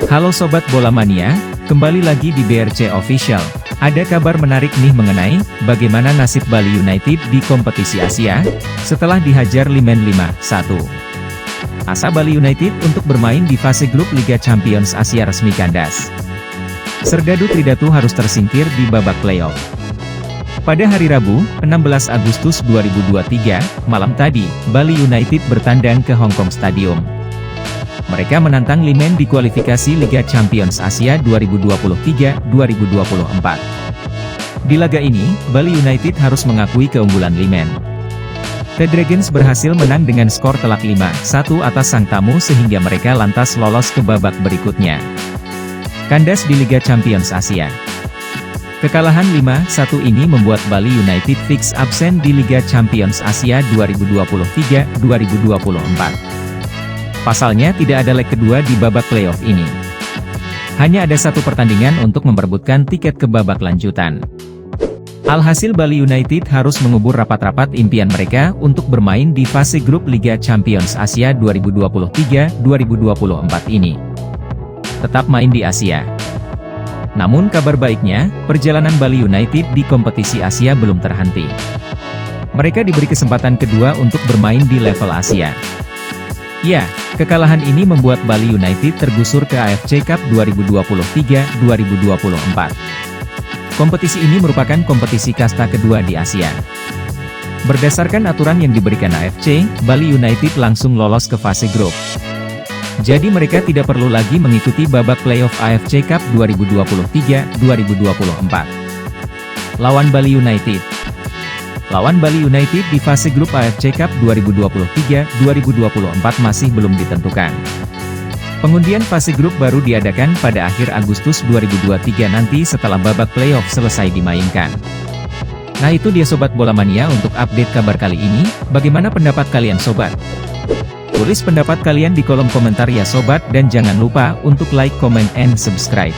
Halo Sobat Bola Mania, kembali lagi di BRC Official. Ada kabar menarik nih mengenai bagaimana nasib Bali United di kompetisi Asia, setelah dihajar Limen 5-1. Asa Bali United untuk bermain di fase grup Liga Champions Asia resmi kandas. Serdadu Tridatu harus tersingkir di babak playoff. Pada hari Rabu, 16 Agustus 2023, malam tadi, Bali United bertandang ke Hong Kong Stadium. Mereka menantang Limen di kualifikasi Liga Champions Asia 2023-2024. Di laga ini, Bali United harus mengakui keunggulan Limen. The Dragons berhasil menang dengan skor telak 5-1 atas sang tamu sehingga mereka lantas lolos ke babak berikutnya. Kandas di Liga Champions Asia. Kekalahan 5-1 ini membuat Bali United fix absen di Liga Champions Asia 2023-2024. Pasalnya tidak ada leg kedua di babak playoff ini. Hanya ada satu pertandingan untuk memperebutkan tiket ke babak lanjutan. Alhasil Bali United harus mengubur rapat-rapat impian mereka untuk bermain di fase grup Liga Champions Asia 2023-2024 ini. Tetap main di Asia. Namun kabar baiknya, perjalanan Bali United di kompetisi Asia belum terhenti. Mereka diberi kesempatan kedua untuk bermain di level Asia. Ya, kekalahan ini membuat Bali United tergusur ke AFC Cup 2023-2024. Kompetisi ini merupakan kompetisi kasta kedua di Asia. Berdasarkan aturan yang diberikan AFC, Bali United langsung lolos ke fase grup. Jadi mereka tidak perlu lagi mengikuti babak playoff AFC Cup 2023-2024. Lawan Bali United. Lawan Bali United di fase grup AFC Cup 2023-2024 masih belum ditentukan. Pengundian fase grup baru diadakan pada akhir Agustus 2023 nanti setelah babak playoff selesai dimainkan. Nah itu dia Sobat Bola Mania untuk update kabar kali ini, bagaimana pendapat kalian Sobat? Tulis pendapat kalian di kolom komentar ya Sobat dan jangan lupa untuk like, comment, and subscribe.